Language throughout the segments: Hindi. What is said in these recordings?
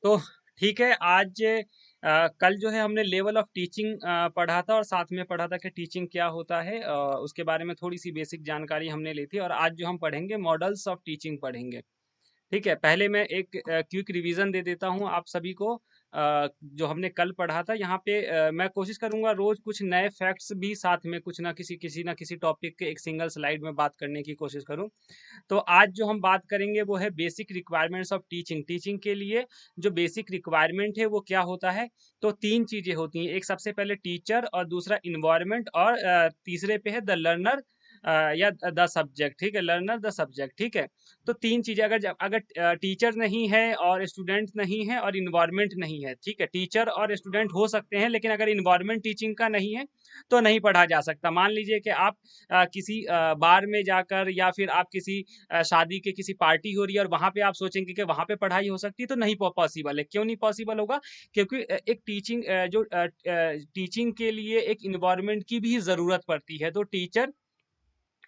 तो ठीक है, आज कल जो है हमने लेवल ऑफ टीचिंग पढ़ा था और साथ में पढ़ा था कि टीचिंग क्या होता है, उसके बारे में थोड़ी सी बेसिक जानकारी हमने ली थी। और आज जो हम पढ़ेंगे मॉडल्स ऑफ टीचिंग पढ़ेंगे। ठीक है, पहले मैं एक क्विक रिवीजन दे देता हूँ आप सभी को। जो हमने कल पढ़ा था यहाँ पे मैं कोशिश करूँगा रोज कुछ नए फैक्ट्स भी साथ में कुछ ना किसी टॉपिक के एक सिंगल स्लाइड में बात करने की कोशिश करूँ। तो आज जो हम बात करेंगे वो है basic requirements of teaching. Teaching के लिए जो बेसिक रिक्वायरमेंट है वो क्या होता है? तो 3 चीज़ें होती हैं। एक सबसे पहले टीचर और दूसरा एनवायरनमेंट और तीसरे पे है द लर्नर या द सब्जेक्ट। ठीक है, लर्नर द सब्जेक्ट। ठीक है, तो 3 चीज़ें अगर टीचर नहीं है और स्टूडेंट नहीं है और एनवायरनमेंट नहीं है, ठीक है, टीचर और स्टूडेंट हो सकते हैं लेकिन अगर एनवायरनमेंट टीचिंग का नहीं है तो नहीं पढ़ा जा सकता। मान लीजिए कि आप किसी बार में जाकर या फिर आप किसी शादी के किसी पार्टी हो रही है और वहाँ पे आप सोचेंगे कि वहाँ पे पढ़ाई हो सकती है, तो नहीं पॉसिबल है। क्यों नहीं पॉसिबल होगा? क्योंकि एक टीचिंग के लिए एक एनवायरनमेंट की भी ज़रूरत पड़ती है। तो टीचर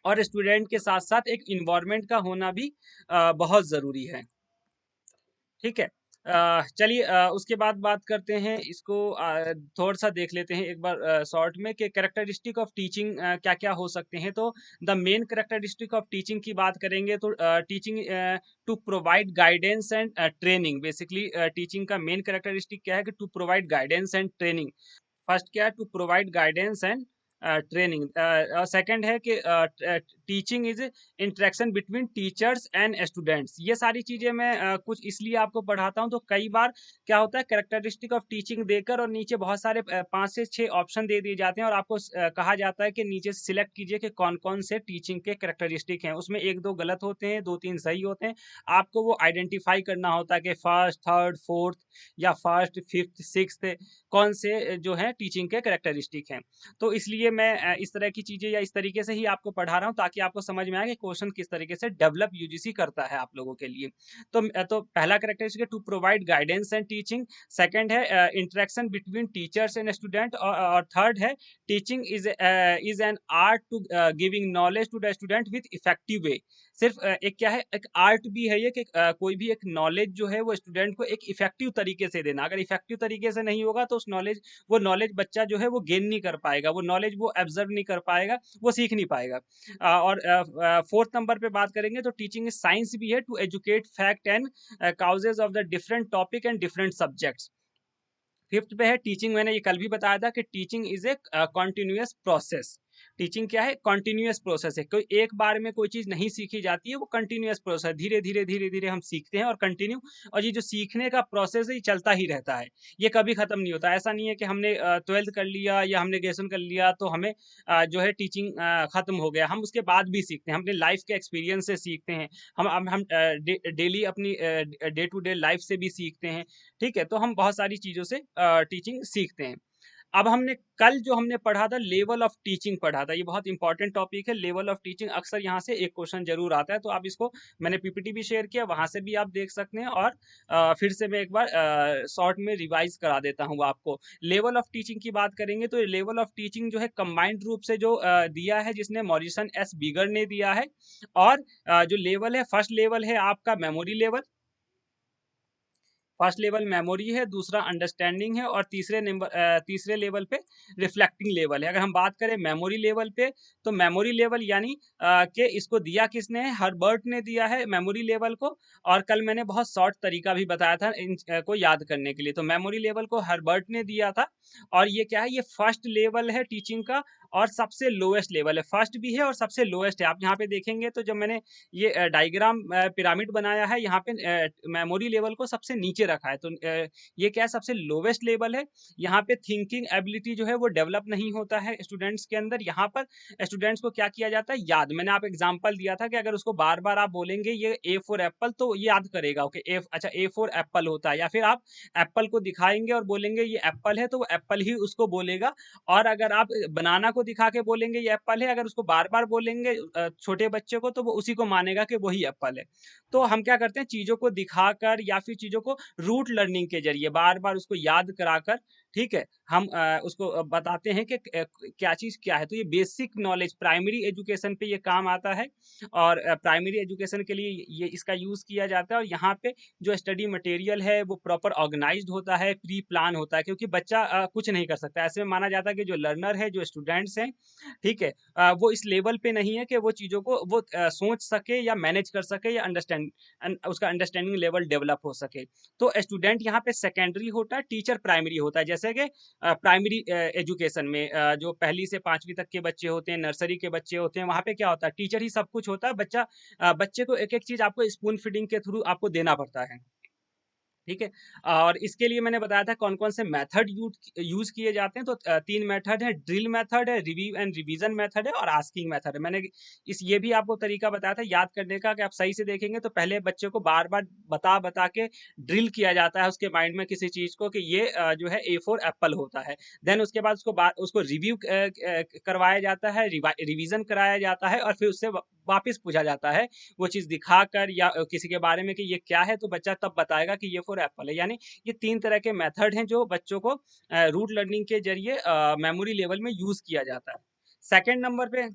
और स्टूडेंट के साथ-साथ एक एनवायरनमेंट का होना भी बहुत ज़रूरी है। ठीक है। चलिए उसके बाद बात करते हैं इसको थोड़ा-सा देख लेते हैं एक बार शॉर्ट में कि कैरेक्टरिस्टिक ऑफ टीचिंग क्या-क्या हो सकते हैं। तो the main characteristic of teaching की बात करेंगे तो teaching to provide guidance and training. Basically teaching का मेन कैरेक्टरिस्टिक क्या है कि to provide guidance and training. First क्या है? To provide guidance and training. Second है कि teaching is interaction between teachers and students. ये सारी चीजें मैं कुछ इसलिए आपको पढ़ाता हूँ। तो कई बार क्या होता है, कैरेक्टरिस्टिक ऑफ टीचिंग देकर और नीचे बहुत सारे 5 से 6 ऑप्शन दे दिए जाते हैं और आपको कहा जाता है कि नीचे सिलेक्ट कीजिए कि कौन कौन से टीचिंग के कैरेक्टरिस्टिक हैं। उसमें 1-2 गलत होते हैं, 2-3 सही होते हैं। आपको वो आइडेंटिफाई करना होता है कि फर्स्ट, थर्ड, फोर्थ या फर्स्ट, फिफ्थ, सिक्स्थ कौन से जो है टीचिंग के कैरेक्टरिस्टिक हैं। तो इसलिए मैं इस तरह की चीज़ें या इस तरीके से ही आपको पढ़ा रहा हूँ ताकि आपको समझ में आए कि क्वेश्चन किस तरीके से डेवलप यूजीसी करता है आप लोगों के लिए। तो पहला कैरेक्टरिस्टिक है to provide guidance and teaching. Second है interaction between teachers and student और थर्ड है teaching is an art to giving knowledge to the student with effective way. सिर्फ एक क्या है, एक आर्ट भी है ये कि कोई भी एक नॉलेज जो है वो स्टूडेंट को एक इफेक्टिव तरीके से देना। अगर इफेक्टिव तरीके से नहीं होगा तो वो नॉलेज बच्चा जो है वो गेन नहीं कर पाएगा, वो नॉलेज वो एब्जर्व नहीं कर पाएगा, वो सीख नहीं पाएगा। और फोर्थ नंबर पे बात करेंगे तो टीचिंग साइंस भी है to educate fact and causes of the different topic and different subjects. Fifth पे है टीचिंग। मैंने ये कल भी बताया था कि teaching is a continuous process. Teaching क्या है? कॉन्टिन्यूअस प्रोसेस है। कोई एक बार में कोई चीज नहीं सीखी जाती है, वो कंटिन्यूअस प्रोसेस, धीरे धीरे हम सीखते हैं और कंटिन्यू। और ये जो सीखने का प्रोसेस है ये चलता ही रहता है, ये कभी खत्म नहीं होता। ऐसा नहीं है कि हमने 12th कर लिया या हमने ग्रेजुएशन कर लिया तो हमें जो है टीचिंग खत्म हो गया। हम उसके बाद भी सीखते हैं, अपने लाइफ के एक्सपीरियंस से सीखते हैं। हम डेली अपनी डे टू डे लाइफ से भी सीखते हैं। ठीक है, तो हम बहुत सारी चीज़ों से टीचिंग सीखते हैं। अब हमने कल जो हमने पढ़ा था लेवल ऑफ टीचिंग पढ़ा था, ये बहुत इंपॉर्टेंट टॉपिक है लेवल ऑफ टीचिंग। अक्सर यहाँ से एक क्वेश्चन जरूर आता है, तो आप इसको, मैंने पीपीटी भी शेयर किया, वहां से भी आप देख सकते हैं। और फिर से मैं एक बार शॉर्ट में रिवाइज करा देता हूँ आपको। लेवल ऑफ टीचिंग की बात करेंगे तो लेवल ऑफ टीचिंग जो है कंबाइंड रूप से जो दिया है, जिसने मॉरिसन एस बिगर ने दिया है। और जो लेवल है, फर्स्ट लेवल है आपका memory level. First level memory है, दूसरा अंडरस्टैंडिंग है और तीसरे लेवल पे रिफ्लेक्टिंग लेवल है। अगर हम बात करें मेमोरी लेवल पे, तो मेमोरी लेवल यानी कि इसको दिया किसने है? हर्बर्ट ने दिया है मेमोरी लेवल को। और कल मैंने बहुत शॉर्ट तरीका भी बताया था को याद करने के लिए। तो मेमोरी लेवल को हर्बर्ट ने दिया था। और ये क्या है? ये फर्स्ट लेवल है टीचिंग का और सबसे लोएस्ट लेवल है। फर्स्ट भी है और सबसे लोएस्ट है। आप यहाँ पे देखेंगे तो जब मैंने ये डायग्राम पिरामिड बनाया है, यहाँ पे मेमोरी लेवल को सबसे नीचे रखा है। तो ये क्या है? सबसे लोवेस्ट लेवल है। यहाँ पे थिंकिंग एबिलिटी जो है वो डेवलप नहीं होता है स्टूडेंट्स के अंदर। यहाँ पर स्टूडेंट्स को क्या किया जाता है? याद। मैंने आप एग्जांपल दिया था कि अगर उसको बार बार आप बोलेंगे ये ए फॉर एप्पल, तो ये याद करेगा। ओके, अच्छा ए फॉर एप्पल होता है। या फिर आप एप्पल को दिखाएंगे और बोलेंगे ये एप्पल है, तो वो एप्पल ही उसको बोलेगा। और अगर आप बनाना को दिखा के बोलेंगे ये एप्पल है, अगर उसको बार बार बोलेंगे छोटे बच्चे को, तो वो उसी को मानेगा कि वही एप्पल है। तो हम क्या करते हैं? चीजों को दिखाकर या फिर चीजों को रूट लर्निंग के जरिए बार बार उसको याद कराकर, ठीक है? हम उसको बताते हैं कि क्या चीज़ क्या है। तो ये बेसिक नॉलेज प्राइमरी एजुकेशन पे ये काम आता है और प्राइमरी एजुकेशन के लिए ये इसका यूज़ किया जाता है और यहाँ पे जो स्टडी मटेरियल है वो प्रॉपर ऑर्गेनाइज़्ड होता है, प्री प्लान होता है क्योंकि बच्चा कुछ नहीं कर सकता। ऐसे में माना जाता है कि जो लर्नर है, जो स्टूडेंट्स हैं, ठीक है? वो इस लेवल पे नहीं है कि वो चीज़ों को वो सोच सके या मैनेज कर सके या उसका अंडरस्टैंडिंग लेवल डेवलप हो सके। तो स्टूडेंट यहाँ पे सेकेंडरी होता है, टीचर प्राइमरी होता है। जैसे कि प्राइमरी एजुकेशन में जो पहली से 5वीं तक के बच्चे होते हैं, नर्सरी के बच्चे होते हैं, वहाँ पे क्या होता है, टीचर ही सब कुछ होता है। बच्चे को एक-एक चीज़ आपको स्पून फीडिंग के थ्रू आपको देना पड़ता है। ठीक है? और इसके लिए मैंने बताया था कौन-कौन से मेथड यूज़ किए जाते हैं, तो 3 मेथड है, ड्रिल मेथड है, रिव्यू एंड रिवीजन मेथड है और आस्किंग मेथड है। मैंने इस ये भी आपको तरीका बताया था याद करने का कि आप सही से देखेंगे तो पहले बच्चे को बार-बार बता-बता के ड्रिल किया जाता है उसके माइंड में किसी चीज़ को कि ये जो है ए फॉर एप्पल होता है। देन उसके बाद उसको रिव्यू करवाया जाता है, रिवीजन कराया जाता है और फिर उससे वापस पूछा जाता है वो चीज़ दिखाकर या किसी के बारे में कि ये क्या है, तो बच्चा तब बताएगा कि ये फॉर एप्पल है। यानी ये 3 तरह के मेथड हैं जो बच्चों को रूट लर्निंग के ज़रिए मेमोरी लेवल में यूज़ किया जाता है। सेकंड नंबर पे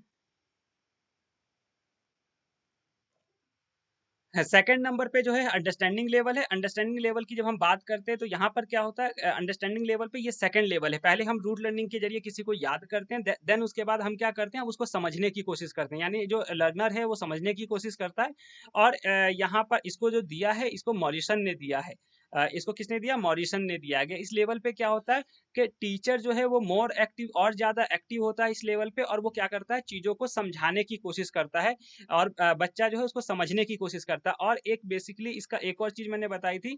सेकंड नंबर पे जो है अंडरस्टैंडिंग लेवल है। अंडरस्टैंडिंग लेवल की जब हम बात करते हैं तो यहाँ पर क्या होता है अंडरस्टैंडिंग लेवल पे ये सेकंड लेवल है। पहले हम रूट लर्निंग के ज़रिए किसी को याद करते हैं देन उसके बाद हम क्या करते हैं उसको समझने की कोशिश करते हैं। यानी जो लर्नर है वो समझने की कोशिश करता है और यहाँ पर इसको जो दिया है इसको मॉरिसन ने दिया है। इसको किसने दिया? मॉरिसन ने दिया है। इस लेवल पे क्या होता है कि टीचर जो है वो मोर एक्टिव और ज़्यादा एक्टिव होता है इस लेवल पे और वो क्या करता है चीज़ों को समझाने की कोशिश करता है और बच्चा जो है उसको समझने की कोशिश करता है और एक बेसिकली इसका एक और चीज़ मैंने बताई थी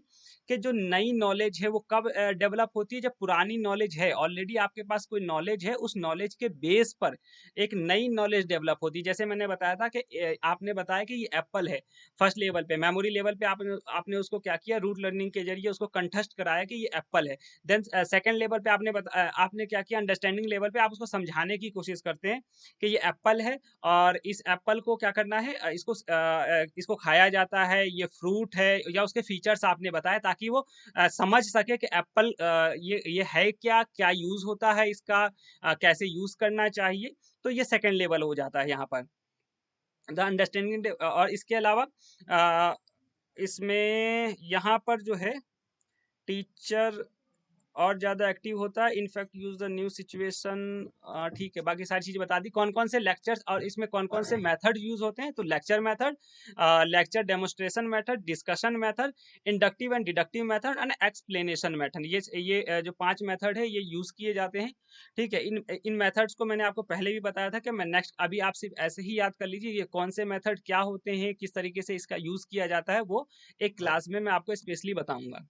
कि जो नई नॉलेज है वो कब डेवलप होती है जब पुरानी नॉलेज है ऑलरेडी आपके पास कोई नॉलेज है उस नॉलेज के बेस पर एक नई नॉलेज डेवलप होती है। जैसे मैंने बताया था कि आपने बताया कि ये एप्पल है फर्स्ट लेवल पे मेमोरी लेवल पे आपने आपने उसको क्या किया रूट लर्निंग के जरिए उसको कंठस्थ कराया कि ये एप्पल है। देन सेकंड लेवल पे आपने क्या किया अंडरस्टैंडिंग लेवल पे आप उसको समझाने की कोशिश करते हैं कि ये एप्पल है और इस एप्पल को क्या करना है इसको खाया जाता है, ये फ्रूट है या उसके फीचर्स आपने बताए ताकि वो समझ सके कि एप्पल ये है क्या, क्या यूज़ होता है इसका कैसे यूज़ करना चाहिए, तो ये सेकंड लेवल हो जाता है यहाँ पर। द अंडरस्टैंडिंग और इसके अलावा अ, इसमें यहाँ पर जो है टीचर और ज़्यादा एक्टिव होता है in fact use the new situation ठीक है बाकी सारी चीज़ें बता दी कौन-कौन से लेक्चर्स और इसमें कौन-कौन से मेथड यूज़ होते हैं तो lecture method lecture demonstration method discussion method inductive and deductive method and explanation method ये जो 5 मेथड है ये यूज़ किए जाते हैं ठीक है इन मेथड्स को मैंने आपको पहले भी बताया था कि मैं नेक्स्ट अभी आप सिर्फ ऐसे ही याद कर लीजिए ये कौन से मेथड क्या होते हैं किस तरीके से इसका यूज़ किया जाता है वो एक क्लास में मैं आपको स्पेशली बताऊंगा।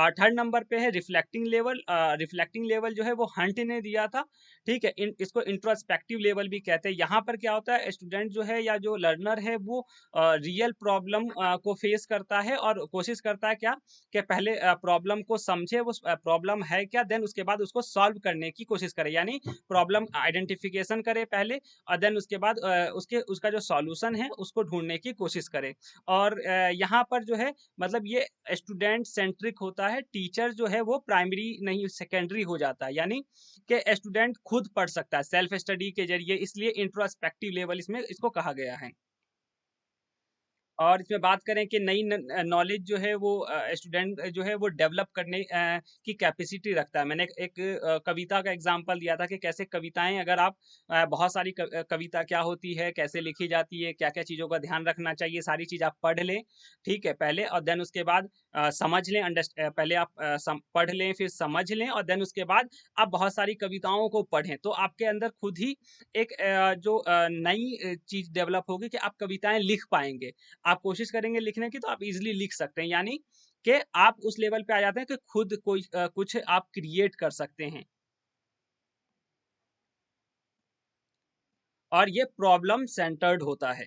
थर्ड नंबर पे है रिफ्लेक्टिंग लेवल जो है वो हंट ने दिया था ठीक है इसको इंट्रोस्पेक्टिव लेवल भी कहते हैं यहाँ पर क्या होता है स्टूडेंट जो है या जो लर्नर है वो रियल प्रॉब्लम को फेस करता है और कोशिश करता है क्या कि पहले प्रॉब्लम को समझे वो प्रॉब्लम है क्या देन उसके बाद उसको सॉल्व करने की कोशिश करे यानी प्रॉब्लम आइडेंटिफिकेशन करे पहले और देन उसके बाद उसका जो सॉल्यूशन है उसको ढूंढने की कोशिश करे और यहाँ पर जो है मतलब ये स्टूडेंट सेंट्रिक होता है टीचर जो है वो प्राइमरी नहीं सेकेंडरी हो जाता है यानी कि स्टूडेंट खुद पढ़ सकता है सेल्फ स्टडी के जरिए इसलिए इंट्रोस्पेक्टिव लेवल इसमें इसको कहा गया है। और इसमें बात करें कि नई नॉलेज जो है वो स्टूडेंट जो है वो डेवलप करने की कैपेसिटी रखता है। मैंने एक कविता का एग्जांपल दिया था कि कैसे कविताएं अगर आप बहुत सारी कविता क्या होती है कैसे लिखी जाती है क्या क्या चीज़ों का ध्यान रखना चाहिए सारी चीज़ आप पढ़ लें ठीक है पहले और देन उसके बाद समझ लें पहले आप पढ़ लें फिर समझ लें और देन उसके बाद आप बहुत सारी कविताओं को पढ़ें तो आपके अंदर खुद ही एक जो नई चीज़ डेवलप होगी कि आप कविताएं लिख पाएंगे। आप कोशिश करेंगे लिखने की तो आप इजीली लिख सकते हैं यानी कि आप उस लेवल पे आ जाते हैं कि खुद कोई कुछ आप क्रिएट कर सकते हैं और ये प्रॉब्लम सेंटर्ड होता है।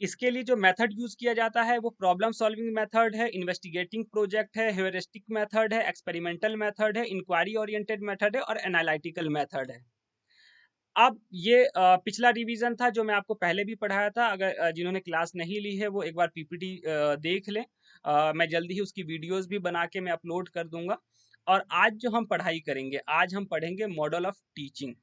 इसके लिए जो मेथड यूज किया जाता है वो प्रॉब्लम सॉल्विंग मेथड है इन्वेस्टिगेटिंग प्रोजेक्ट है ह्यूरिस्टिक मेथड है एक्सपेरिमेंटल मेथड है इंक्वायरी ओरिएंटेड मेथड है और एनालिटिकल मेथड है। अब ये पिछला रिवीजन था जो मैं आपको पहले भी पढ़ाया था। अगर जिन्होंने क्लास नहीं ली है वो एक बार पीपीटी देख लें। मैं जल्दी ही उसकी वीडियोस भी बना के मैं अपलोड कर दूंगा। और आज जो हम पढ़ाई करेंगे, आज हम पढ़ेंगे मॉडल ऑफ टीचिंग।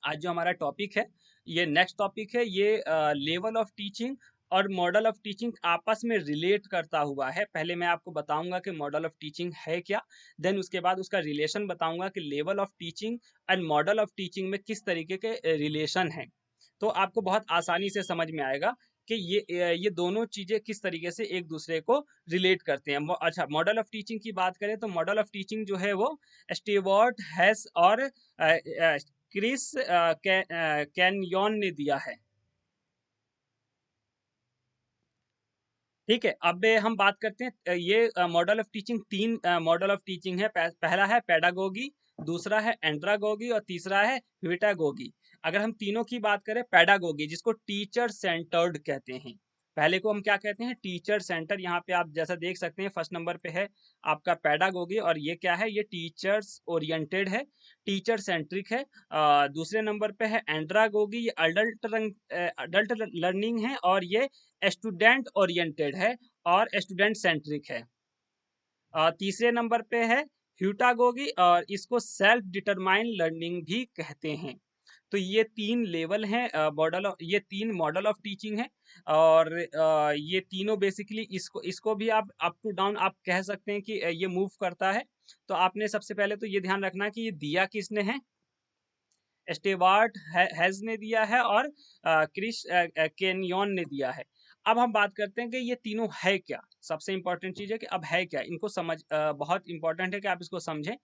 आज जो हमारा टॉपिक है, ये नेक्स्ट टॉपिक है, ये लेवल ऑफ टीचिंग और मॉडल ऑफ टीचिंग आपस में रिलेट करता हुआ है। पहले मैं आपको बताऊंगा कि मॉडल ऑफ टीचिंग है क्या, देन उसके बाद उसका रिलेशन बताऊंगा कि level of teaching and model of teaching में किस तरीके के रिलेशन है। तो आपको बहुत आसानी से समझ में आएगा कि ये दोनों चीजें किस तरीके से एक दूसरे को रिलेट करते हैं। अच्छा, मॉडल ऑफ टीचिंग की बात करें तो मॉडल ऑफ टीचिंग जो है वो स्टीवर्ट, हेस और क्रिस कैनयॉन ने दिया है। ठीक है, अब हम बात करते हैं। ये मॉडल ऑफ टीचिंग, तीन मॉडल ऑफ टीचिंग है। पहला है पेडागोगी, दूसरा है एंड्रागोगी और तीसरा है ह्यूटागोगी। अगर हम तीनों की बात करें, पेडागोगी जिसको टीचर सेंटर्ड कहते हैं, पहले को हम क्या कहते हैं, टीचर सेंटर। यहाँ पे आप जैसा देख सकते हैं फर्स्ट नंबर पे है आपका पेडागोगी, और ये क्या है, ये टीचर्स ओरिएंटेड है, टीचर सेंट्रिक है। दूसरे नंबर पे है एंड्रागोगी, ये अडल्ट लर्निंग है और ये स्टूडेंट ओरिएंटेड है और स्टूडेंट सेंट्रिक है। तीसरे नंबर पे है ह्यूटागोगी और इसको सेल्फ डिटरमाइन लर्निंग भी कहते हैं। तो ये तीन लेवल हैं, ये तीन मॉडल ऑफ टीचिंग है। और ये तीनों बेसिकली इसको इसको भी आप अप टू डाउन आप कह सकते हैं कि ये मूव करता है। तो आपने सबसे पहले तो ये ध्यान रखना कि ये दिया किसने है, स्टेवार्ट हैज ने दिया है और क्रिस केनियन ने दिया है। अब हम बात करते हैं कि ये तीनों है क्या। सबसे इंपॉर्टेंट चीज है कि अब है क्या, इनको समझ बहुत इंपॉर्टेंट है कि आप इसको समझें।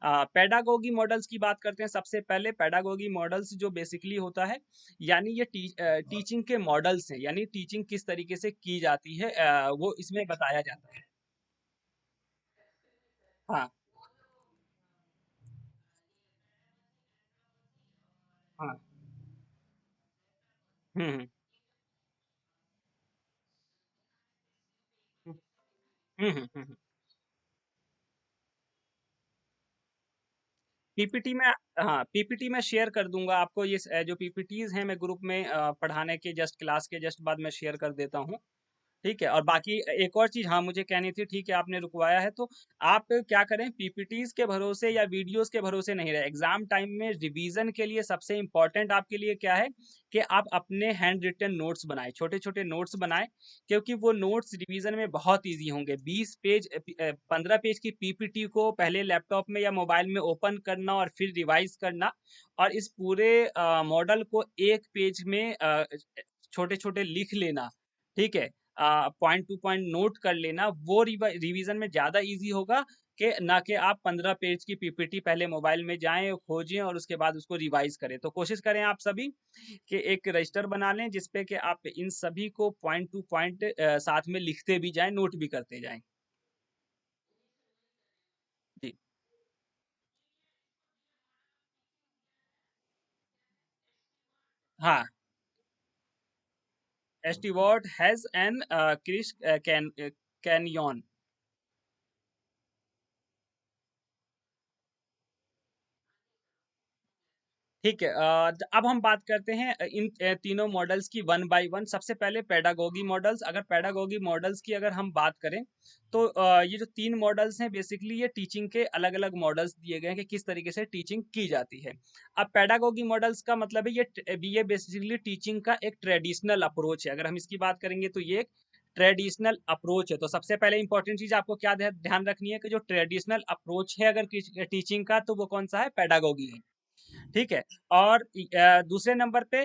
पेडागोगी मॉडल्स की बात करते हैं। सबसे पहले पेडागोगी मॉडल्स जो बेसिकली होता है, यानी ये टीचिंग के मॉडल्स हैं, यानी टीचिंग किस तरीके से की जाती है वो इसमें बताया जाता है। हाँ हाँ। हम्म हम्म हम्म। पीपीटी में, हाँ पीपीटी में शेयर कर दूंगा आपको। ये जो पीपीटीज हैं मैं ग्रुप में पढ़ाने के जस्ट क्लास के जस्ट बाद मैं शेयर कर देता हूँ। ठीक है, और बाकी एक और चीज हाँ मुझे कहनी थी, ठीक है आपने रुकवाया है तो आप क्या करें, पीपीटीज के भरोसे या वीडियोस के भरोसे नहीं रहे। एग्जाम टाइम में रिवीजन के लिए सबसे इंपॉर्टेंट आपके लिए क्या है कि आप अपने हैंड रिटन नोट्स बनाएं, छोटे छोटे नोट्स बनाएं, क्योंकि वो नोट्स रिवीजन में बहुत ईजी होंगे। 20 पेज 15 पेज की पीपीटी को पहले लैपटॉप में या मोबाइल में ओपन करना और फिर रिवाइज करना, और इस पूरे मॉडल को एक पेज में छोटे छोटे लिख लेना। ठीक है, पॉइंट टू पॉइंट नोट कर लेना, वो रिवीजन में ज़्यादा इजी होगा कि ना कि आप 15 पेज की पीपीटी पहले मोबाइल में जाएं, खोजें और उसके बाद उसको रिवाइज करें। तो कोशिश करें आप सभी कि एक रजिस्टर बना लें जिसपे कि आप इन सभी को पॉइंट टू पॉइंट साथ में लिखते भी जाएं, नोट भी करते जाएं। जी हाँ, एस्टीवर्ट हैज एन क्रिस कैनियन। ठीक है, अब हम बात करते हैं इन तीनों मॉडल्स की वन बाय वन। सबसे पहले पेडागोगी मॉडल्स। अगर पेडागोगी मॉडल्स की अगर हम बात करें तो ये जो तीन मॉडल्स हैं बेसिकली ये टीचिंग के अलग अलग मॉडल्स दिए गए हैं कि किस तरीके से टीचिंग की जाती है। अब पेडागोगी मॉडल्स का मतलब है ये बेसिकली टीचिंग का एक ट्रेडिशनल अप्रोच है। अगर हम इसकी बात करेंगे तो ये एक ट्रेडिशनल अप्रोच है। तो सबसे पहले इंपॉर्टेंट चीज आपको क्या ध्यान रखनी है कि जो ट्रेडिशनल अप्रोच है अगर टीचिंग का, तो वो कौन सा है, पेडागोगी है। ठीक है, और दूसरे नंबर पे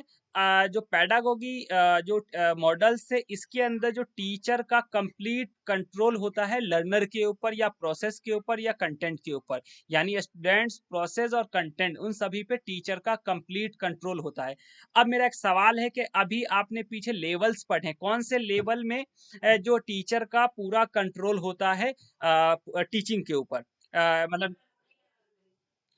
जो पेडागोगी जो मॉडल्स से इसके अंदर जो टीचर का कंप्लीट कंट्रोल होता है लर्नर के ऊपर या प्रोसेस के ऊपर या कंटेंट के ऊपर, यानी स्टूडेंट्स, प्रोसेस और कंटेंट, उन सभी पे टीचर का कंप्लीट कंट्रोल होता है। अब मेरा एक सवाल है कि अभी आपने पीछे लेवल्स पढ़े, कौन से लेवल में जो टीचर का पूरा कंट्रोल होता है टीचिंग के ऊपर, मतलब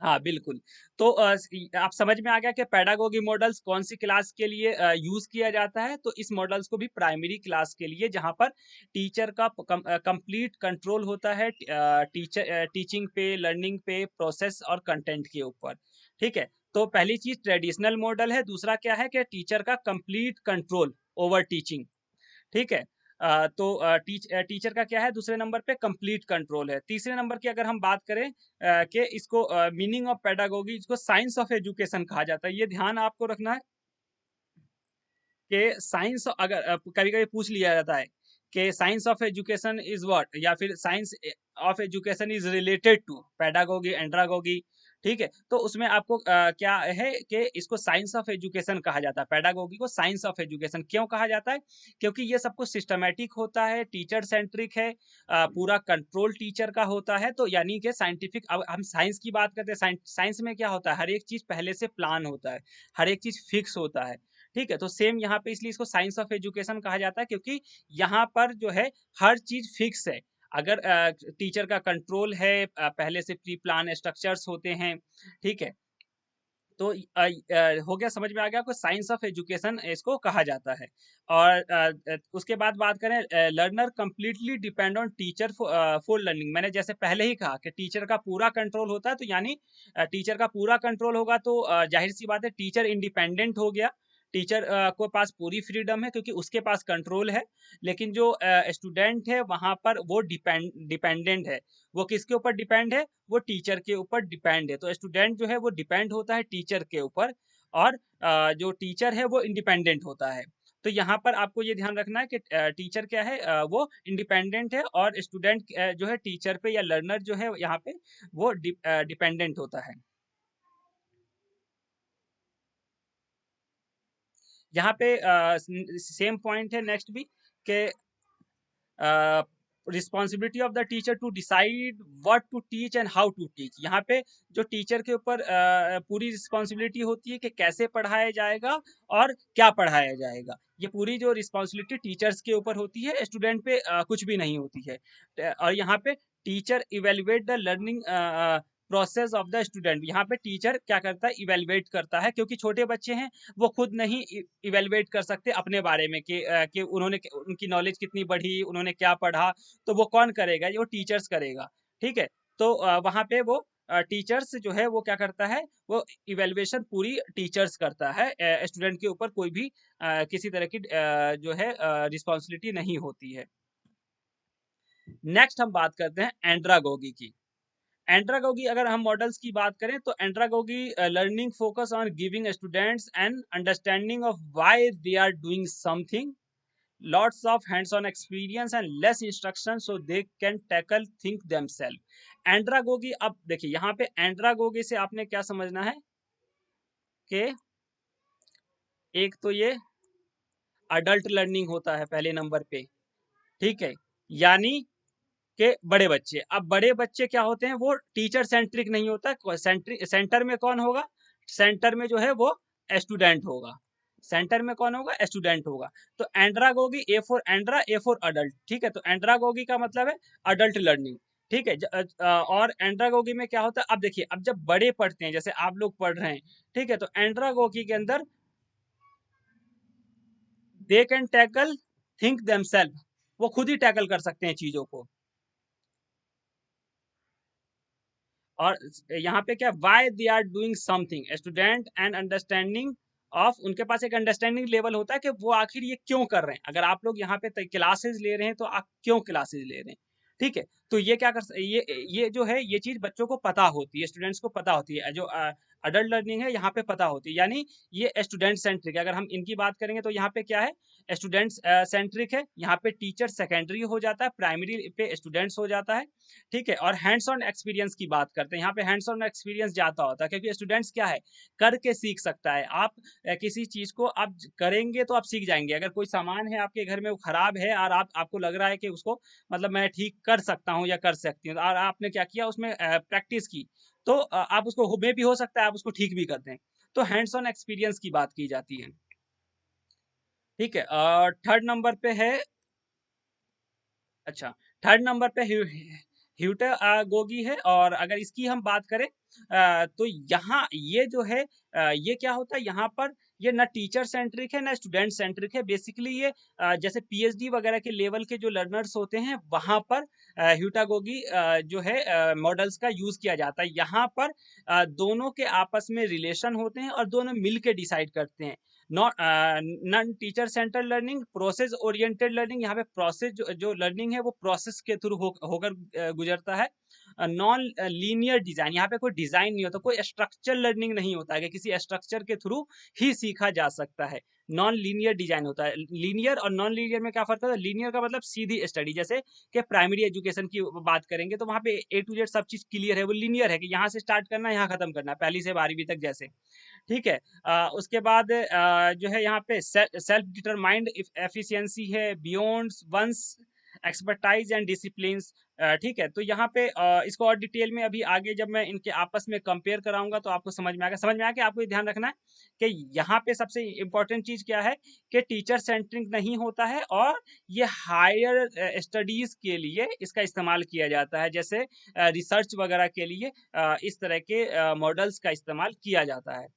हाँ बिल्कुल। तो आप समझ में आ गया कि पेडागोगी मॉडल्स कौन सी क्लास के लिए यूज किया जाता है। तो इस मॉडल्स को भी प्राइमरी क्लास के लिए, जहाँ पर टीचर का कंप्लीट कंट्रोल होता है टीचिंग पे, लर्निंग पे, प्रोसेस और कंटेंट के ऊपर। ठीक है, तो पहली चीज ट्रेडिशनल मॉडल है, दूसरा क्या है कि टीचर का कंप्लीट कंट्रोल ओवर टीचिंग। ठीक है। तो टीचर का क्या है दूसरे नंबर पे कंप्लीट कंट्रोल है। तीसरे नंबर की अगर हम बात करें कि इसको मीनिंग ऑफ पेडागोगी, इसको साइंस ऑफ एजुकेशन कहा जाता है। ये ध्यान आपको रखना है कि साइंस अगर कभी कभी पूछ लिया जाता है कि science of education is what, या फिर science of education is related to pedagogy andragogy. ठीक है, तो उसमें आपको क्या है कि इसको साइंस ऑफ एजुकेशन कहा जाता है। पेडागोगी को साइंस ऑफ एजुकेशन क्यों कहा जाता है? क्योंकि ये सब कुछ सिस्टमेटिक होता है, टीचर सेंट्रिक है, पूरा कंट्रोल टीचर का होता है। तो यानी कि साइंटिफिक, अब हम साइंस की बात करते हैं, साइंस में क्या होता है, हर एक चीज पहले से प्लान होता है, हर एक चीज फिक्स होता है। ठीक है, तो सेम यहाँ पे इसलिए इसको साइंस ऑफ एजुकेशन कहा जाता है, क्योंकि यहाँ पर जो है हर चीज फिक्स है। अगर टीचर का कंट्रोल है, पहले से प्री प्लान स्ट्रक्चर्स होते हैं। ठीक है, तो हो गया, समझ में आ गया आपको, साइंस ऑफ एजुकेशन इसको कहा जाता है। और उसके बाद बात करें, learner completely depend on teacher for learning. मैंने जैसे पहले ही कहा कि टीचर का पूरा कंट्रोल होता है, तो यानी टीचर का पूरा कंट्रोल होगा तो जाहिर सी बात है टीचर इंडिपेंडेंट हो गया। टीचर को पास पूरी फ्रीडम है क्योंकि उसके पास कंट्रोल है। लेकिन जो स्टूडेंट है वहां पर वो डिपेंडेंट है। वो किसके ऊपर डिपेंड है? वो टीचर के ऊपर डिपेंड है। तो स्टूडेंट जो है वो डिपेंड होता है टीचर के ऊपर, और जो टीचर है वो इंडिपेंडेंट होता है। तो यहाँ पर आपको ये ध्यान रखना है कि टीचर क्या है, वो इंडिपेंडेंट है, और स्टूडेंट जो है टीचर पे या लर्नर जो है यहाँ पे वो डिपेंडेंट होता है। यहाँ पे सेम पॉइंट है नेक्स्ट भी कि responsibility of the teacher to decide what to teach and how to teach. यहाँ पे जो टीचर के ऊपर पूरी रिस्पॉन्सिबिलिटी होती है कि कैसे पढ़ाया जाएगा और क्या पढ़ाया जाएगा। ये पूरी जो रिस्पॉन्सिबिलिटी टीचर्स के ऊपर होती है, स्टूडेंट पे कुछ भी नहीं होती है। और यहाँ पे teacher evaluate the learning process of the student. यहाँ पे टीचर क्या करता है, इवेलुएट करता है, क्योंकि छोटे बच्चे हैं, वो खुद नहीं इवेलुएट कर सकते अपने बारे में कि उन्होंने उनकी नॉलेज कितनी बढ़ी, उन्होंने क्या पढ़ा। तो वो कौन करेगा? ये वो टीचर्स करेगा। ठीक है, तो वहाँ पे वो टीचर्स जो है वो क्या करता है, वो इवेलुएशन पूरी टीचर्स करता है। स्टूडेंट के ऊपर कोई भी किसी तरह की जो है रिस्पॉन्सिबिलिटी नहीं होती है। नेक्स्ट हम बात करते हैं एंड्रागोगी की। एंड्रागोगी अगर हम मॉडल्स की बात करें तो andragogy learning focus on giving students an understanding of why they are doing something, lots of hands-on experience and less instruction so they can tackle think themselves। एंड्रागोगी, अब देखिए यहाँ पे एंड्रागोगी से आपने क्या समझना है कि एक तो ये अडल्ट लर्निंग होता है पहले नंबर पे। ठीक है, यानी के बड़े बच्चे, अब बड़े बच्चे क्या होते हैं, वो टीचर सेंट्रिक नहीं होता। सेंटर में कौन होगा? सेंटर में जो है वो स्टूडेंट होगा। सेंटर में कौन होगा? स्टूडेंट होगा। तो andragogy, A for andra, A for adult. ठीक है, तो एंड्रागोगी का मतलब है अडल्ट लर्निंग। ठीक है, और एंड्रागोगी में क्या होता है, अब देखिए, अब जब बड़े पढ़ते हैं, जैसे आप लोग पढ़ रहे हैं, ठीक है, तो एंड्रागोगी के अंदर they can tackle think themselves, वो खुद ही टैकल कर सकते हैं चीजों को। और यहाँ पे क्या, why they are doing something, student and understanding of, उनके पास एक अंडरस्टैंडिंग लेवल होता है कि वो आखिर ये क्यों कर रहे हैं। अगर आप लोग यहाँ पे क्लासेस ले रहे हैं तो आप क्यों क्लासेस ले रहे हैं। ठीक है, तो ये क्या कर ये जो है ये चीज बच्चों को पता होती है, स्टूडेंट्स को पता होती है। जो अडल्ट लर्निंग है यहाँ पे पता होती है, यानी ये स्टूडेंट सेंट्रिक है। अगर हम इनकी बात करेंगे तो यहाँ पे क्या है, स्टूडेंट्स सेंट्रिक है। यहाँ पे टीचर सेकेंडरी हो जाता है, प्राइमरी पे स्टूडेंट्स हो जाता है। ठीक है, और हैंड्स ऑन एक्सपीरियंस की बात करते हैं, यहाँ पे हैंड्स ऑन एक्सपीरियंस ज्यादा होता है, क्योंकि स्टूडेंट्स क्या है, करके सीख सकता है। आप किसी चीज को आप करेंगे तो आप सीख जाएंगे। अगर कोई सामान है आपके घर में, वो खराब है, और आपको लग रहा है कि उसको मतलब मैं ठीक कर सकता हूँ या कर सकती हूँ, और आपने क्या किया, उसमें प्रैक्टिस की, तो आप उसको में भी हो सकता है आप उसको ठीक भी कर दें। तो हैंड्स ऑन एक्सपीरियंस की बात की जाती है। ठीक है, थर्ड नंबर पे है, अच्छा, थर्ड नंबर पे ह्यूटागोगी है। और अगर इसकी हम बात करें तो यहाँ ये जो है ये क्या होता है, यहाँ पर ये ना टीचर सेंट्रिक है ना स्टूडेंट सेंट्रिक है। बेसिकली ये जैसे पीएचडी वगैरह के लेवल के जो लर्नर्स होते हैं वहाँ पर ह्यूटागोगी जो है मॉडल्स का यूज किया जाता है। यहाँ पर दोनों के आपस में रिलेशन होते हैं और दोनों मिल के डिसाइड करते हैं। Not non teacher centre learning, process oriented learning, यहाँ पे प्रोसेस जो लर्निंग है वो प्रोसेस के थ्रू होकर गुजरता है। नॉन लीनियर डिजाइन, यहाँ पे कोई डिजाइन नहीं होता, कोई स्ट्रक्चर लर्निंग नहीं होता है कि किसी स्ट्रक्चर के थ्रू ही सीखा जा सकता है। नॉन लीनियर डिजाइन होता है। लीनियर और नॉन लीनियर में क्या फर्क होता है? लीनियर का मतलब सीधी स्टडी, जैसे कि प्राइमरी एजुकेशन की बात करेंगे तो वहाँ पे ए टू जेड सब चीज क्लियर है, वो लीनियर है कि यहाँ से स्टार्ट करना है, यहाँ खत्म करना है, पहली से 12वीं तक जैसे। ठीक है। उसके बाद जो है यहाँ पे सेल्फ डिटरमाइंड एफिशिएंसी है beyond one's expertise and discipline. ठीक है। तो यहाँ पे इसको और डिटेल में अभी आगे जब मैं इनके आपस में कंपेयर कराऊंगा तो आपको समझ में आएगा। समझ में आया कि आपको ये ध्यान रखना है कि यहाँ पे सबसे इंपॉर्टेंट चीज क्या है कि टीचर सेंट्रिक नहीं होता है और ये हायर स्टडीज के लिए इसका इस्तेमाल किया जाता है, जैसे रिसर्च वगैरह के लिए इस तरह के मॉडल्स का इस्तेमाल किया जाता है।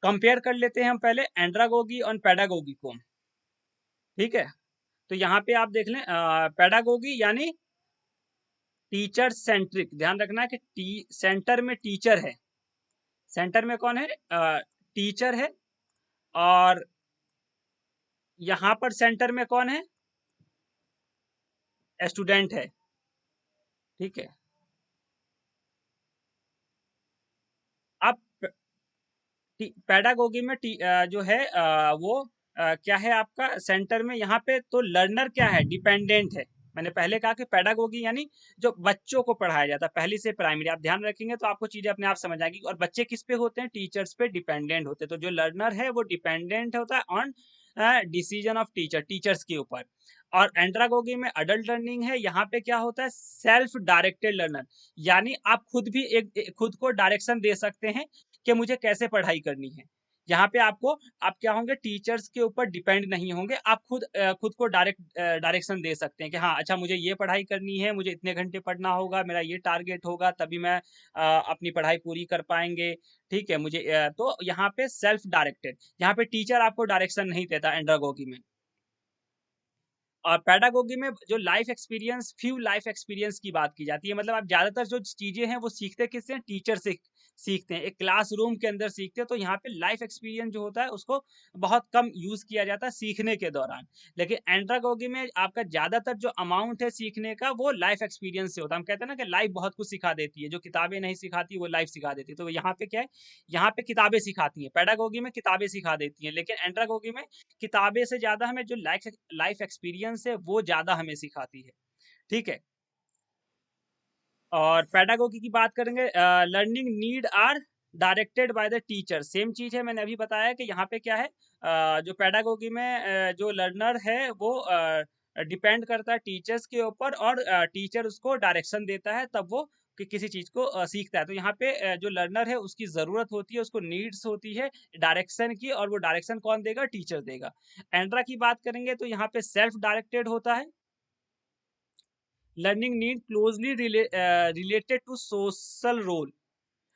कंपेयर कर लेते हैं हम पहले एंड्रागोगी और पेडागोगी को। ठीक है। तो यहाँ पे आप देख लें पेडागोगी यानी टीचर सेंट्रिक। ध्यान रखना है कि सेंटर में टीचर है। सेंटर में कौन है? टीचर है। और यहाँ पर सेंटर में कौन है? स्टूडेंट है। ठीक है। अब पेडागोगी में जो है वो क्या है आपका सेंटर में? यहाँ पे तो लर्नर क्या है? डिपेंडेंट है। मैंने पहले कहा कि पेडागोगी यानी जो बच्चों को पढ़ाया जाता है पहली से प्राइमरी। आप ध्यान रखेंगे तो आपको चीजें अपने आप समझ आएगी। और बच्चे किस पे होते हैं? टीचर्स पे डिपेंडेंट होते हैं। तो जो लर्नर है वो डिपेंडेंट होता है on decision of teacher, teachers के ऊपर। और एंड्रागोगी में अडल्ट लर्निंग है। यहाँ पे क्या होता है? सेल्फ डायरेक्टेड लर्नर, यानी आप खुद भी खुद को डायरेक्शन दे सकते हैं कि मुझे कैसे पढ़ाई करनी है। यहाँ पे आप क्या होंगे? टीचर्स के ऊपर डिपेंड नहीं होंगे। आप खुद को डायरेक्शन दे सकते हैं कि हाँ अच्छा मुझे ये पढ़ाई करनी है, मुझे इतने घंटे पढ़ना होगा, मेरा ये टारगेट होगा, तभी मैं अपनी पढ़ाई पूरी कर पाएंगे। ठीक है। मुझे तो यहाँ पे सेल्फ डायरेक्टेड, यहाँ पे टीचर आपको डायरेक्शन नहीं देता एंड्रागोगी में। और पेडागोगी में जो life experience, few life experience की बात की जाती है। मतलब आप ज्यादातर जो चीजें हैं वो सीखते किससे हैं? टीचर से सीखते हैं, एक क्लासरूम के अंदर सीखते हैं। तो यहाँ पे लाइफ एक्सपीरियंस जो होता है उसको बहुत कम यूज किया जाता है सीखने के दौरान। लेकिन एंड्रागोगी में आपका ज्यादातर जो अमाउंट है सीखने का वो लाइफ एक्सपीरियंस से होता है। हम कहते हैं ना कि लाइफ बहुत कुछ सिखा देती है, जो किताबें नहीं सिखाती वो लाइफ सिखा देती है। तो यहाँ पे क्या है? यहाँ पे किताबें सिखाती हैं, पेडागोगी में किताबें सिखा देती हैं, लेकिन एंड्रागोगी में किताबें से ज्यादा हमें जो लाइफ लाइफ एक्सपीरियंस है वो ज्यादा हमें सिखाती है। ठीक है। और पेडागोगी की बात करेंगे, learning need are directed by the teacher. Same चीज है, मैंने अभी बताया कि यहाँ पे क्या है? जो पेडागोगी में जो लर्नर है वो डिपेंड करता है टीचर्स के ऊपर, और टीचर उसको डायरेक्शन देता है तब वो किसी चीज को सीखता है। तो यहाँ पे जो लर्नर है उसकी जरूरत होती है, उसको नीड्स होती है डायरेक्शन की, और वो डायरेक्शन कौन देगा? टीचर देगा। एंड्रा की बात करेंगे तो यहाँ पे सेल्फ डायरेक्टेड होता है। Learning need closely related to social role.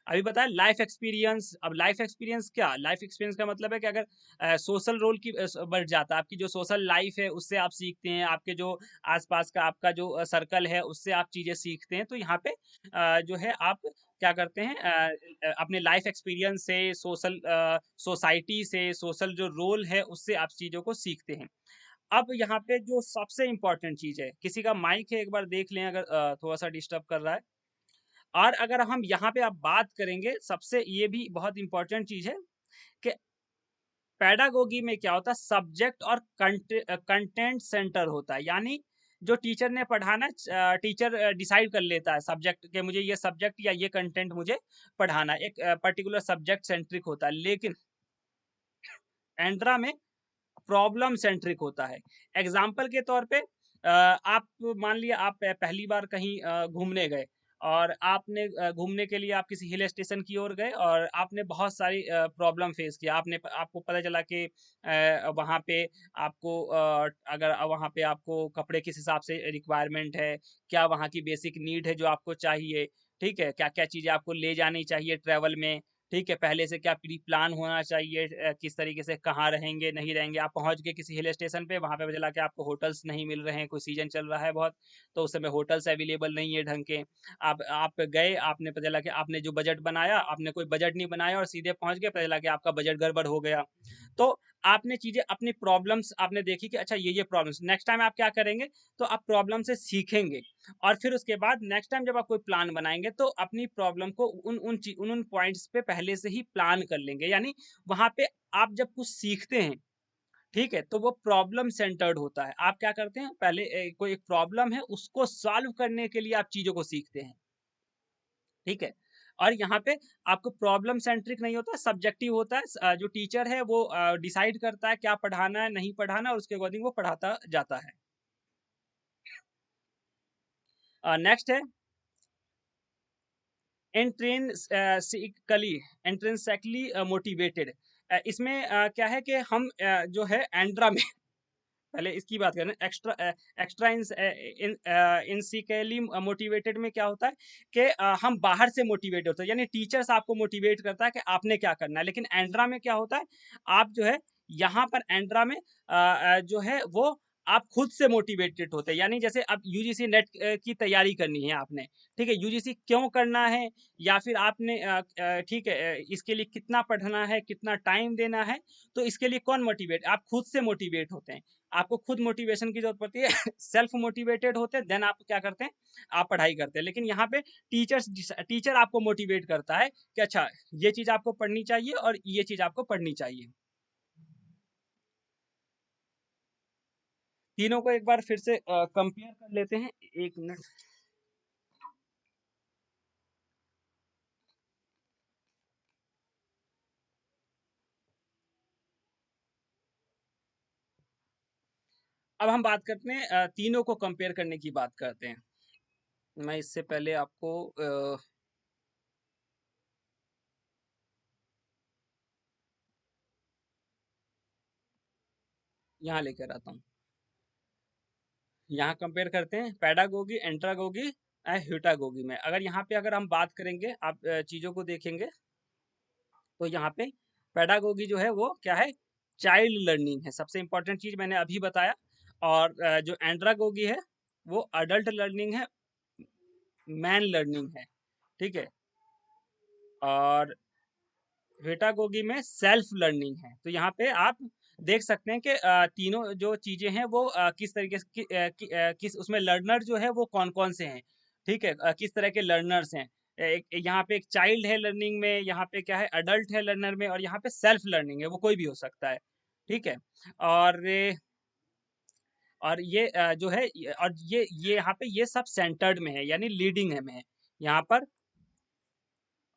अभी बताया लाइफ एक्सपीरियंस। अब लाइफ एक्सपीरियंस क्या? लाइफ एक्सपीरियंस का मतलब है कि अगर सोशल रोल की बढ़ जाता है, आपकी जो सोशल लाइफ है उससे आप सीखते हैं, आपके जो आसपास का आपका जो सर्कल है उससे आप चीजें सीखते हैं। तो यहाँ पे जो है आप क्या करते हैं? अपने लाइफ एक्सपीरियंस से, सोशल सोसाइटी से, सोशल जो रोल है उससे आप चीजों को सीखते हैं। अब यहाँ पे जो सबसे इम्पोर्टेंट चीज है, किसी का माइक है एक बार देख लें अगर थोड़ा सा डिस्टर्ब कर रहा है। और अगर हम यहाँ पे अब बात करेंगे, सबसे ये भी बहुत इंपॉर्टेंट चीज है कि पेडागोगी में क्या होता है? सब्जेक्ट और कंटेंट सेंटर होता है। यानी जो टीचर ने पढ़ाना, टीचर डिसाइड कर लेता है सब्जेक्ट के, मुझे ये सब्जेक्ट या ये कंटेंट मुझे पढ़ाना है, एक पर्टिकुलर सब्जेक्ट सेंट्रिक होता है। लेकिन एंड्रा में प्रॉब्लम सेंट्रिक होता है। एग्जाम्पल के तौर पे आप मान लिया आप पहली बार कहीं घूमने गए, और आपने घूमने के लिए आप किसी हिल स्टेशन की ओर गए और आपने बहुत सारी प्रॉब्लम फेस किया। आपको पता चला कि वहाँ पे आपको अगर वहाँ पे आपको कपड़े किस हिसाब से रिक्वायरमेंट है, क्या वहाँ की बेसिक नीड है जो आपको चाहिए, ठीक है, क्या क्या चीज़ें आपको ले जानी चाहिए ट्रैवल में, ठीक है, पहले से क्या प्री प्लान होना चाहिए, किस तरीके से कहाँ रहेंगे, नहीं रहेंगे। आप पहुँच गए किसी हिल स्टेशन पे, वहाँ पे पता चला कि आपको होटल्स नहीं मिल रहे हैं, कोई सीज़न चल रहा है बहुत, तो उस समय होटल्स अवेलेबल नहीं है ढंग के। आप गए, आपने पता चला कि आपने जो बजट बनाया, आपने कोई बजट नहीं बनाया और सीधे पहुँच गए, पता चला कि आपका बजट गड़बड़ हो गया। तो आपने चीज़ें अपनी प्रॉब्लम्स आपने देखी कि अच्छा ये प्रॉब्लम्स, नेक्स्ट टाइम आप क्या करेंगे, तो आप प्रॉब्लम से सीखेंगे और फिर उसके बाद नेक्स्ट टाइम जब आप कोई प्लान बनाएँगे तो अपनी प्रॉब्लम को उन पॉइंट्स पे पहले से ही प्लान कर लेंगे। यानी वहाँ पे आप जब कुछ सीखते हैं, ठीक है? तो वो प्रॉब्लम सेंटर्ड होता है। आप क्या करते हैं, पहले कोई एक प्रॉब्लम है उसको सॉल्व करने के लिए आप चीज़ों को सीखते हैं, ठीक है? और यहाँ पे आपको प्रॉब्लम सेंट्रिक नहीं होता, सब्जेक्टिव होता है। जो टीचर है वो डिसाइड करता है क्या पढ़ाना है, नहीं पढ़ाना और उसके अकॉर्डिंग वो पढ़ाता जाता है। नेक्स्ट है इंट्रिंसिकली इंट्रिंसिकली मोटिवेटेड। इसमें क्या है कि हम जो है एंड्रा में पहले इसकी बात करें, एक्स्ट्रा इंसिकली मोटिवेटेड में क्या होता है कि हम बाहर से मोटिवेट होते हैं, यानी टीचर्स आपको मोटिवेट करता है कि आपने क्या करना है। लेकिन एंड्रा में क्या होता है, आप जो है यहाँ पर एंड्रा में जो है वो आप खुद से मोटिवेटेड होते हैं। यानी जैसे अब यूजीसी नेट की तैयारी करनी है आपने, ठीक है? यूजीसी क्यों करना है, या फिर आपने ठीक है, इसके लिए कितना पढ़ना है, कितना टाइम देना है, तो इसके लिए कौन मोटिवेट, आप खुद से मोटिवेट होते हैं। आपको खुद मोटिवेशन की ज़रूरत पड़ती है। सेल्फ मोटिवेटेड होते हैं, देन आप क्या करते हैं, आप पढ़ाई करते हैं। लेकिन यहाँ पे टीचर आपको मोटिवेट करता है कि अच्छा ये चीज़ आपको पढ़नी चाहिए और ये चीज़ आपको पढ़नी चाहिए। तीनों को एक बार फिर से कंपेयर कर लेते हैं। 1 मिनट। अब हम बात करते हैं, तीनों को कंपेयर करने की बात करते हैं। मैं इससे पहले आपको यहाँ लेकर आता हूँ। यहाँ कंपेयर करते हैं पैडागोगी, एंट्रागोगी ह्यूटागोगी में। अगर यहाँ पे अगर हम बात करेंगे, आप चीज़ों को देखेंगे, तो यहाँ पे पेडागोगी जो है वो क्या है, चाइल्ड लर्निंग है, सबसे इंपॉर्टेंट चीज मैंने अभी बताया। और जो एंड्रागोगी है वो अडल्ट लर्निंग है, मैन लर्निंग है, ठीक है? और पेडागोगी में सेल्फ लर्निंग है। तो यहाँ पे आप देख सकते हैं कि तीनों जो चीजें हैं वो किस तरीके से किस उसमें लर्नर जो है वो कौन कौन से हैं, ठीक है? किस तरह के लर्नर्स हैं। एक यहाँ पे एक चाइल्ड है लर्निंग में, यहाँ पे क्या है अडल्ट है लर्नर में, और यहाँ पे सेल्फ लर्निंग है, वो कोई भी हो सकता है, ठीक है? और ये जो है और ये यहाँ पे ये सब सेंटर्ड में है, यानी लीडिंग है में है यहाँ पर।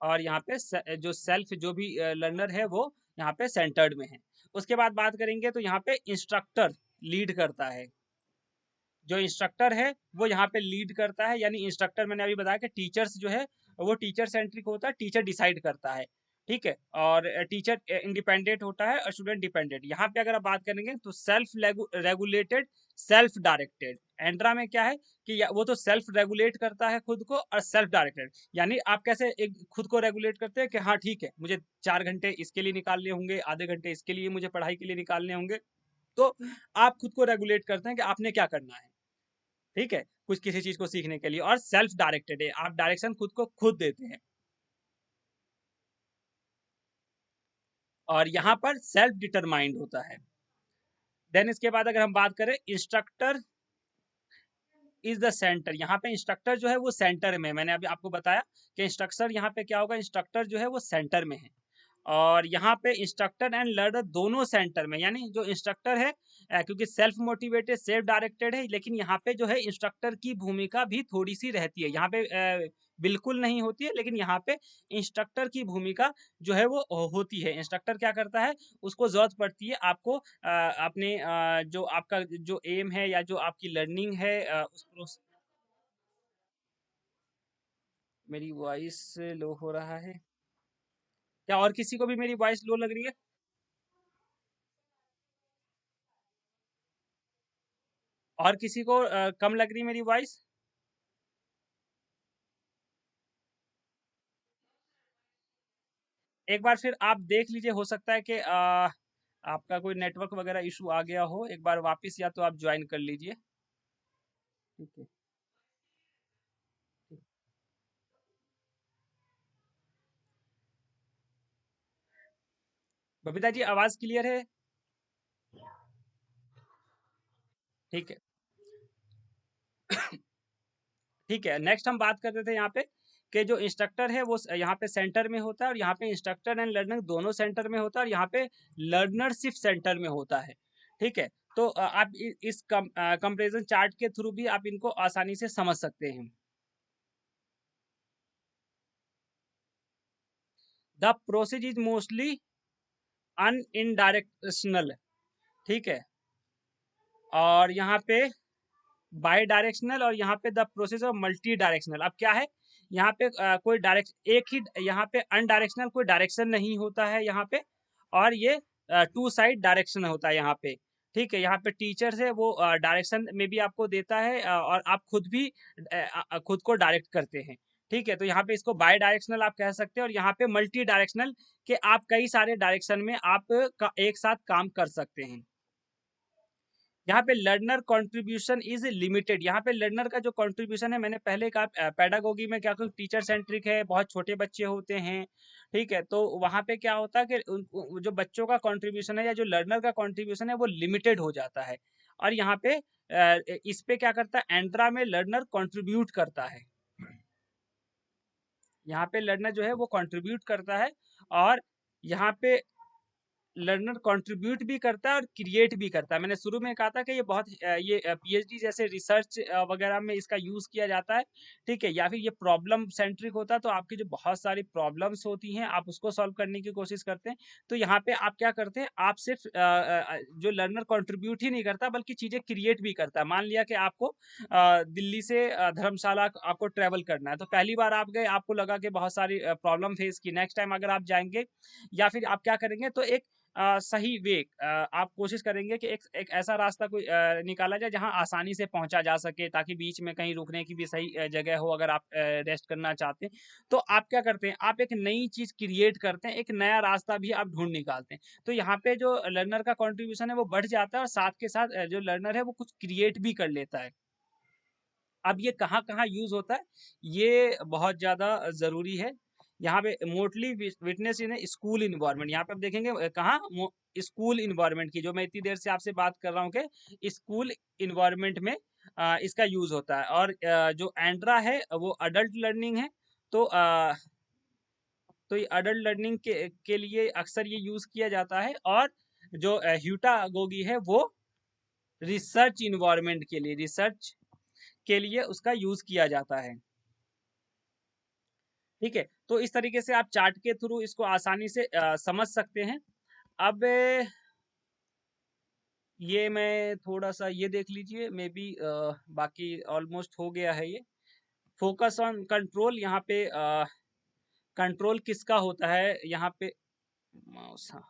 और यहाँ पे जो सेल्फ जो भी लर्नर है वो यहाँ पे सेंटर्ड में है। उसके बाद बात करेंगे तो यहाँ पे इंस्ट्रक्टर लीड करता है। जो इंस्ट्रक्टर है वो यहाँ पे लीड करता है, यानी इंस्ट्रक्टर मैंने अभी बताया कि टीचर्स जो है वो टीचर सेंट्रिक होता है, टीचर डिसाइड करता है, ठीक है? और टीचर इंडिपेंडेंट होता है और स्टूडेंट डिपेंडेंट। यहाँ पे अगर आप बात करेंगे तो self regulated, self directed. Andra में क्या है कि वो तो सेल्फ रेगुलेट करता है खुद को, और सेल्फ डायरेक्टेड यानी आप कैसे एक खुद को रेगुलेट करते हैं कि हाँ ठीक है, मुझे 4 घंटे इसके लिए निकालने होंगे, आधे घंटे इसके लिए मुझे पढ़ाई के लिए निकालने होंगे। तो आप खुद को रेगुलेट करते हैं कि आपने क्या करना है, ठीक है? कुछ किसी चीज़ को सीखने के लिए। और सेल्फ डायरेक्टेड है, आप डायरेक्शन खुद को खुद देते हैं। और यहाँ पर सेल्फ डिटरमाइंड होता है। देन इसके बाद अगर हम बात करें, इंस्ट्रक्टर इज़ द सेंटर। यहाँ पे इंस्ट्रक्टर जो है वो सेंटर में, मैंने अभी आपको बताया कि इंस्ट्रक्टर यहाँ पे क्या होगा, इंस्ट्रक्टर जो है वो सेंटर में है। और यहाँ पे इंस्ट्रक्टर एंड लर्नर दोनों सेंटर में, यानी जो इंस्ट्रक्टर है क्योंकि सेल्फ मोटिवेटेड सेल्फ डायरेक्टेड है, लेकिन यहाँ पे जो है इंस्ट्रक्टर की भूमिका भी थोड़ी सी रहती है। यहाँ पे बिल्कुल नहीं होती है, लेकिन यहाँ पे इंस्ट्रक्टर की भूमिका जो है वो होती है। इंस्ट्रक्टर क्या करता है, उसको जरूरत पड़ती है आपको अपने जो आपका जो एम है या जो आपकी लर्निंग है मेरी वॉइस लो हो रहा है क्या? और किसी को भी मेरी वॉइस लो लग रही है? और किसी को कम लग रही है मेरी वॉइस? एक बार फिर आप देख लीजिए, हो सकता है कि आपका कोई नेटवर्क वगैरह इशू आ गया हो, एक बार वापस या तो आप ज्वाइन कर लीजिए। ठीक है। ठीक। बबीता जी आवाज क्लियर है? ठीक है। ठीक है, नेक्स्ट हम बात करते थे यहाँ पे कि जो इंस्ट्रक्टर है वो यहाँ पे सेंटर में होता है, और यहाँ पे इंस्ट्रक्टर एंड लर्नर दोनों सेंटर में होता है, और यहाँ पे लर्नरशिप सेंटर में होता है। ठीक है, तो आप इस कंपेरिजन चार्ट के थ्रू भी आप इनको आसानी से समझ सकते हैं। द प्रोसेस इज मोस्टली अन इनडायरेक्शनल। ठीक है, और यहाँ पे बाई डायरेक्शनल, और यहाँ पे the process of multi directional. अब क्या है, यहाँ पे कोई डायरेक्शन एक ही, यहाँ पे अनडायरेक्शनल कोई डायरेक्शन नहीं होता है यहाँ पे, और ये टू साइड डायरेक्शन होता है यहाँ पे। ठीक है, यहाँ पे टीचर्स है वो डायरेक्शन में भी आपको देता है, और आप खुद भी खुद को डायरेक्ट करते हैं। ठीक है, तो यहाँ पे इसको बाय डायरेक्शनल आप कह सकते हैं, और यहाँ पे मल्टी डायरेक्शनल के आप कई सारे डायरेक्शन में आप एक साथ काम कर सकते हैं। यहाँ पे लर्नर कंट्रीब्यूशन इज लिमिटेड। यहाँ पे लर्नर का जो कंट्रीब्यूशन है, मैंने पहले कहा पेडागोगी में क्या, टीचर सेंट्रिक है, बहुत छोटे बच्चे होते हैं। ठीक है, तो वहाँ पे क्या होता है कि जो बच्चों का कंट्रीब्यूशन है या जो लर्नर का कंट्रीब्यूशन है वो लिमिटेड हो जाता है। और यहाँ पे इस पे क्या करता है, एंट्रा में लर्नर कंट्रीब्यूट करता है। यहाँ पे लर्नर जो है वो कंट्रीब्यूट करता है, और यहाँ पे लर्नर कंट्रीब्यूट भी करता है और क्रिएट भी करता है। मैंने शुरू में कहा था कि ये बहुत ये पीएचडी जैसे रिसर्च वगैरह में इसका यूज किया जाता है। ठीक है, या फिर ये प्रॉब्लम सेंट्रिक होता है, तो आपकी जो बहुत सारी प्रॉब्लम्स होती हैं आप उसको सॉल्व करने की कोशिश करते हैं। तो यहाँ पे आप क्या करते हैं, आप सिर्फ जो लर्नर कंट्रीब्यूट ही नहीं करता बल्कि चीजें क्रिएट भी करता है। मान लिया कि आपको दिल्ली से धर्मशाला आपको ट्रेवल करना है, तो पहली बार आप गए, आपको लगा कि बहुत सारी प्रॉब्लम फेस की। नेक्स्ट टाइम अगर आप जाएंगे या फिर आप क्या करेंगे, तो एक सही वे आप कोशिश करेंगे कि एक एक ऐसा रास्ता कोई निकाला जाए जहां आसानी से पहुंचा जा सके, ताकि बीच में कहीं रुकने की भी सही जगह हो अगर आप रेस्ट करना चाहते हैं। तो आप क्या करते हैं, आप एक नई चीज क्रिएट करते हैं, एक नया रास्ता भी आप ढूंढ निकालते हैं। तो यहाँ पे जो लर्नर का कंट्रीब्यूशन है वो बढ़ जाता है, और साथ के साथ जो लर्नर है वो कुछ क्रिएट भी कर लेता है। अब ये कहाँ-कहाँ यूज़ होता है, ये बहुत ज़्यादा ज़रूरी है। यहाँ पे mostly witness in A school environment, यहाँ पे आप देखेंगे कहाँ स्कूल इन्वायरमेंट की, जो मैं इतनी देर से आपसे बात कर रहा हूँ कि स्कूल इन्वायरमेंट में इसका यूज़ होता है। और जो एंड्रा है वो अडल्ट लर्निंग है। तो ये अडल्ट लर्निंग के लिए अक्सर ये यूज़ किया जाता है। और जो ह्यूटागोगी है वो रिसर्च इन्वायरमेंट के लिए, रिसर्च के लिए उसका यूज़ किया जाता है। ठीक है, तो इस तरीके से आप चार्ट के थ्रू इसको आसानी से समझ सकते हैं। अब ये मैं थोड़ा सा ये देख लीजिए, मे बी बाकी ऑलमोस्ट हो गया है ये। फोकस ऑन कंट्रोल, यहाँ पे कंट्रोल किसका होता है, यहाँ पे माउस, हाँ,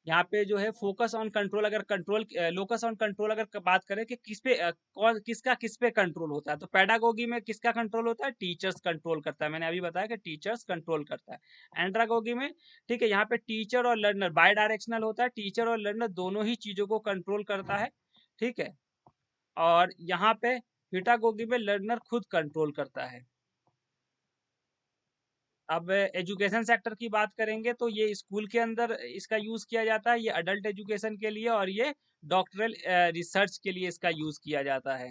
यहाँ पे जो है फोकस ऑन कंट्रोल, अगर कंट्रोल लोकस ऑन कंट्रोल अगर बात करें कि किस पे कौन किसका किस पे कंट्रोल होता है, तो पेडागोगी में किसका कंट्रोल होता है, टीचर्स कंट्रोल करता है। मैंने अभी बताया कि टीचर्स कंट्रोल करता है। एंड्रागोगी में, ठीक है, यहाँ पे टीचर और लर्नर बाय डायरेक्शनल होता है, टीचर और लर्नर दोनों ही चीजों को कंट्रोल करता है। ठीक है, और यहाँ पे हीटागोगी में लर्नर खुद कंट्रोल करता है। अब एजुकेशन सेक्टर की बात करेंगे तो ये स्कूल के अंदर इसका यूज किया जाता है, ये अडल्ट एजुकेशन के लिए, और ये डॉक्टरल रिसर्च के लिए इसका यूज किया जाता है।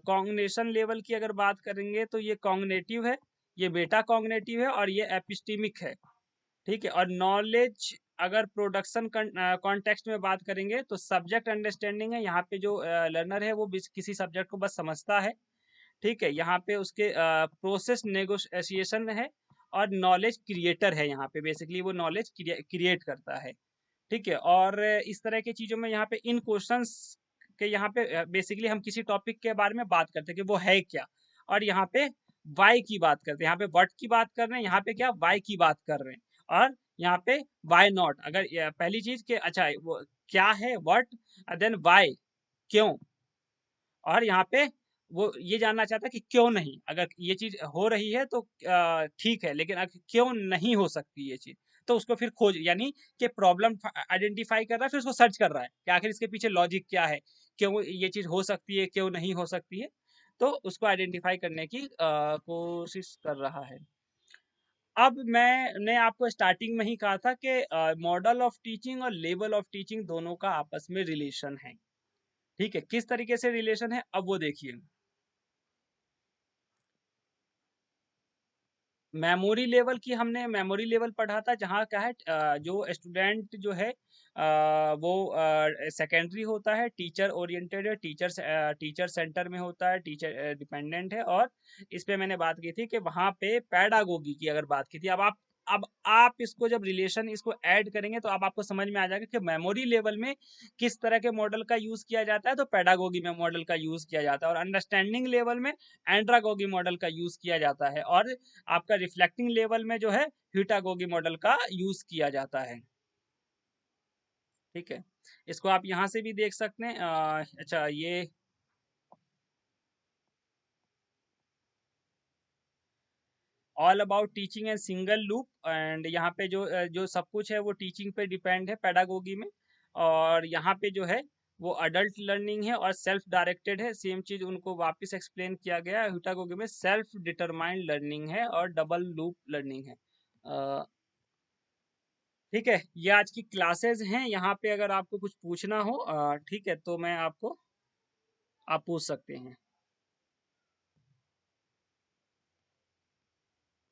कॉग्निशन लेवल की अगर बात करेंगे तो ये कॉग्नेटिव है, ये बेटा कॉग्नेटिव है, और ये एपिस्टेमिक है। ठीक है, और नॉलेज अगर प्रोडक्शन कॉन्टेक्स्ट में बात करेंगे तो सब्जेक्ट अंडरस्टैंडिंग है। यहाँ पे जो लर्नर है वो किसी सब्जेक्ट को बस समझता है। ठीक है, यहाँ पे उसके प्रोसेस नेगोशिएशन है, और नॉलेज क्रिएटर है। यहाँ पे बेसिकली वो नॉलेज क्रिएट करता है। ठीक है, और इस तरह की चीज़ों में यहाँ पे इन क्वेश्चंस के यहाँ पे बेसिकली हम किसी टॉपिक के बारे में बात करते हैं कि वो है क्या, और यहाँ पे वाई की बात करते हैं। यहाँ पे व्हाट की बात कर रहे हैं, यहाँ पे क्या वाई की बात कर रहे हैं, और यहाँ पे वाई नॉट। अगर पहली चीज के अच्छा वो क्या है व्हाट, देन वाई क्यों, और यहाँ पे वो ये जानना चाहता है कि क्यों नहीं, अगर ये चीज हो रही है तो ठीक है, लेकिन अगर क्यों नहीं हो सकती ये चीज, तो उसको फिर खोज, यानी कि प्रॉब्लम आइडेंटिफाई कर रहा है, फिर उसको सर्च कर रहा है कि आखिर इसके पीछे लॉजिक क्या है, क्यों ये चीज हो सकती है, क्यों नहीं हो सकती है, तो उसको आइडेंटिफाई करने की कोशिश कर रहा है। अब मैंने आपको स्टार्टिंग में ही कहा था कि मॉडल ऑफ टीचिंग और लेवल ऑफ टीचिंग दोनों का आपस में रिलेशन है। ठीक है, किस तरीके से रिलेशन है अब वो देखिए। मेमोरी लेवल की हमने मेमोरी लेवल पढ़ा था, जहाँ क्या है जो स्टूडेंट जो है वो सेकेंडरी होता है, टीचर ओरिएंटेड है, टीचर सेंटर में होता है, टीचर डिपेंडेंट है, और इस पे मैंने बात की थी कि वहाँ पे पैडागोगी की अगर बात की थी। अब आप इसको जब रिलेशन इसको ऐड करेंगे तो अब आपको समझ में आ जाएगा कि मेमोरी लेवल में किस तरह के मॉडल का यूज किया जाता है, तो पैडागोगी में मॉडल का यूज किया जाता है, और अंडरस्टैंडिंग लेवल में एंड्रागोगी मॉडल का यूज किया जाता है, और आपका रिफ्लेक्टिंग लेवल में जो है ह्यूटागोगी मॉडल का यूज किया जाता है। ठीक है, इसको आप यहाँ से भी देख सकते हैं। अच्छा, ये all about teaching and single loop, and यहाँ पे जो सब कुछ है वो टीचिंग पे डिपेंड है पेडागोगी में, और यहाँ पे जो है वो अडल्ट लर्निंग है और सेल्फ डायरेक्टेड है। सेम चीज उनको वापस एक्सप्लेन किया गया है, ह्यूटागोगी में सेल्फ डिटरमाइंड लर्निंग है और डबल लूप लर्निंग है। ठीक है, ये आज की क्लासेस हैं। यहाँ पे अगर आपको कुछ पूछना हो ठीक है, तो मैं आपको आप पूछ सकते हैं।